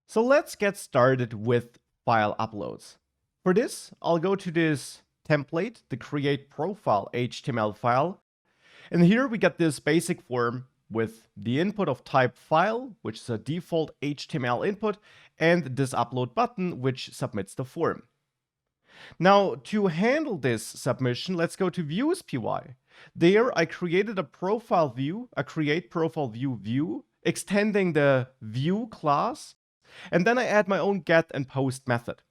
So let's get started with file uploads. For this, I'll go to this template, the create profile HTML file. And here we get this basic form with the input of type file, which is a default HTML input, and this upload button, which submits the form. Now, to handle this submission, let's go to views py. There, I created a profile view, a create profile view, extending the view class. And then I add my own get and post method.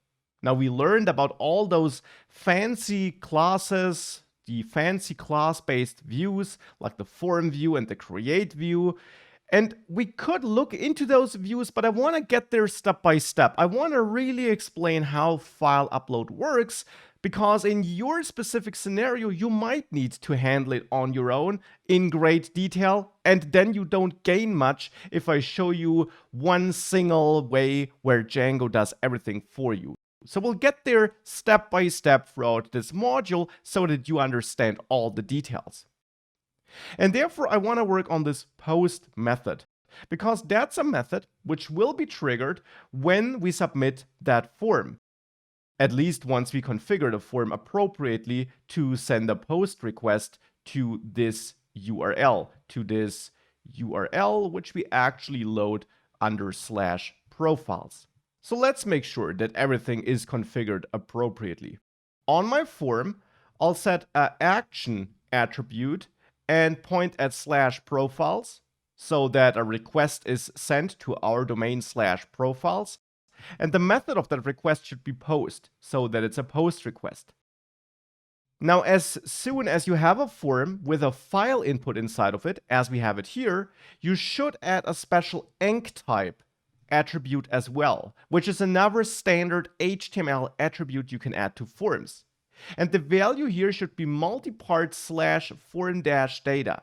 Now we learned about all those fancy classes, the fancy class-based views like the form view and the create view. And we could look into those views, but I want to get there step by step. I want to really explain how file upload works, because in your specific scenario, you might need to handle it on your own in great detail, and then you don't gain much if I show you one single way where Django does everything for you. So we'll get there step by step throughout this module so that you understand all the details. And therefore, I want to work on this post method, because that's a method which will be triggered when we submit that form. At least once we configure the form appropriately to send a post request to this URL, which we actually load under /profiles. So let's make sure that everything is configured appropriately. On my form, I'll set an action attribute and point at /profiles so that a request is sent to our domain /profiles. And the method of that request should be post, so that it's a post request. Now, as soon as you have a form with a file input inside of it, as we have it here, you should add a special enctype attribute as well, which is another standard HTML attribute you can add to forms. And the value here should be multipart /form-data.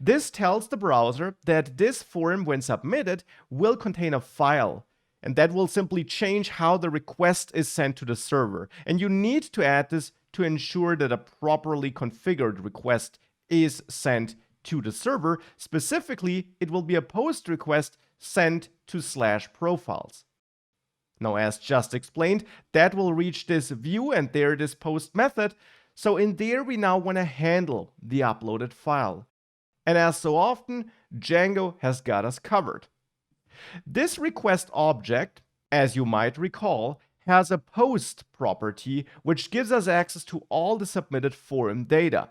This tells the browser that this form, when submitted, will contain a file. And that will simply change how the request is sent to the server. And you need to add this to ensure that a properly configured request is sent to the server. Specifically, it will be a post request sent to /profiles. Now, as just explained, that will reach this view and there this post method. So in there, we now want to handle the uploaded file. And as so often, Django has got us covered. This request object, as you might recall, has a post property which gives us access to all the submitted form data.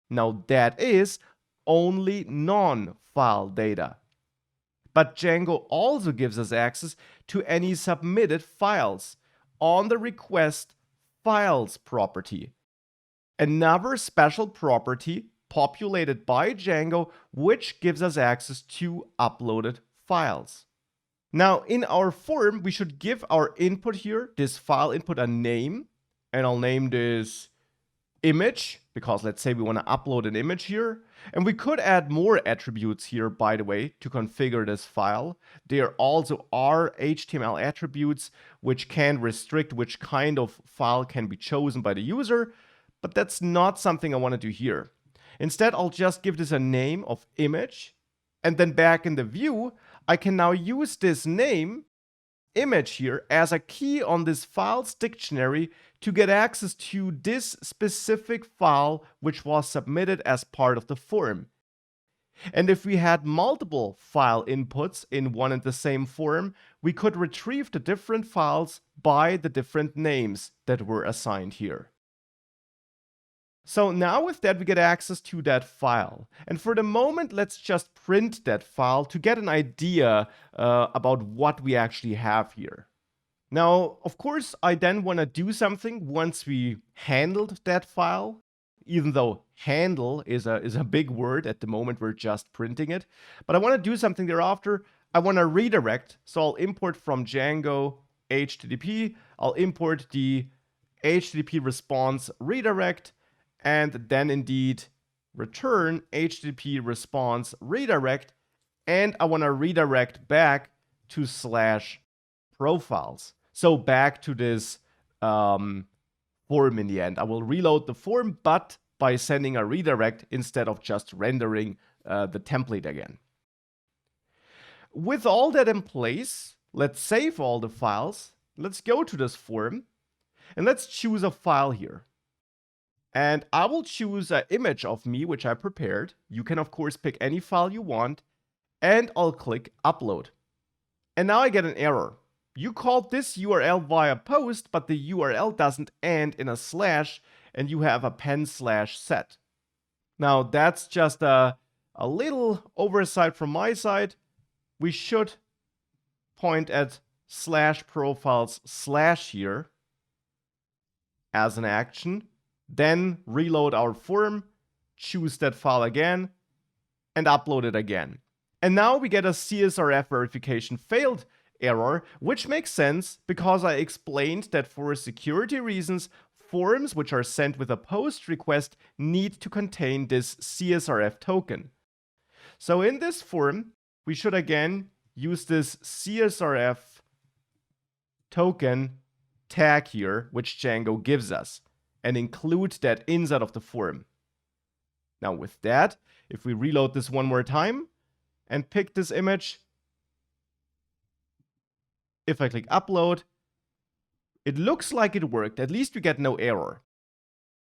Now that is only non-file data. But Django also gives us access to any submitted files on the request files property. Another special property populated by Django which gives us access to uploaded files. Now, in our form, we should give our input here, this file input, a name. And I'll name this image, because let's say we want to upload an image here. And we could add more attributes here, by the way, to configure this file. There also are HTML attributes which can restrict which kind of file can be chosen by the user. But that's not something I want to do here. Instead, I'll just give this a name of image. And then back in the view, I can now use this name, image here, as a key on this files dictionary to get access to this specific file which was submitted as part of the form. And if we had multiple file inputs in one and the same form, we could retrieve the different files by the different names that were assigned here. So now with that, we get access to that file. And for the moment, let's just print that file to get an idea about what we actually have here. Now, of course, I then want to do something once we handled that file, even though handle is a big word. At the moment, we're just printing it. But I want to do something thereafter. I want to redirect. So I'll import from Django HTTP. I'll import the HTTP response redirect. And then indeed return HTTP response redirect. And I want to redirect back to /profiles. So back to this form in the end. I will reload the form, but by sending a redirect instead of just rendering the template again. With all that in place, Let's save all the files. Let's go to this form and let's choose a file here. And I will choose an image of me, which I prepared. You can, of course, pick any file you want, and I'll click upload. And now I get an error. You called this URL via post, but the URL doesn't end in a slash, and you have a pen/set. Now, that's just a little oversight from my side. We should point at /profiles/ here as an action, then reload our form, choose that file again, and upload it again. And now we get a CSRF verification failed error, which makes sense because I explained that for security reasons, forms which are sent with a post request need to contain this CSRF token. So in this form, we should again use this CSRF token tag here, which Django gives us, and include that inside of the form. Now with that, if we reload this one more time and pick this image, if I click upload, it looks like it worked. At least we get no error.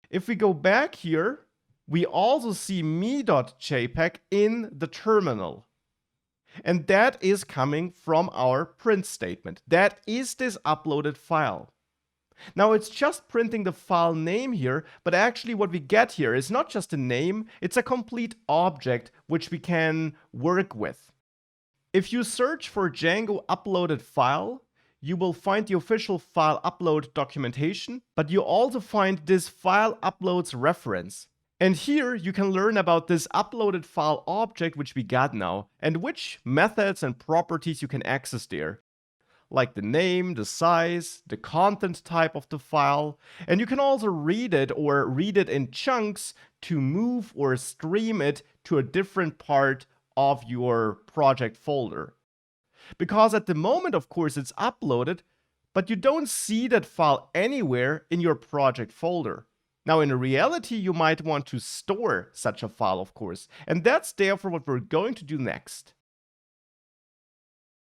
If we go back here, we also see me.jpg in the terminal. And that is coming from our print statement. That is this uploaded file. Now it's just printing the file name here, but actually what we get here is not just a name, it's a complete object which we can work with. If you search for Django uploaded file, you will find the official file upload documentation, but you also find this file uploads reference. And here you can learn about this uploaded file object which we got now, and which methods and properties you can access there, like the name, the size, the content type of the file, and you can also read it or read it in chunks to move or stream it to a different part of your project folder. Because at the moment, of course, it's uploaded, but you don't see that file anywhere in your project folder. Now, in reality, you might want to store such a file, of course, and that's therefore what we're going to do next.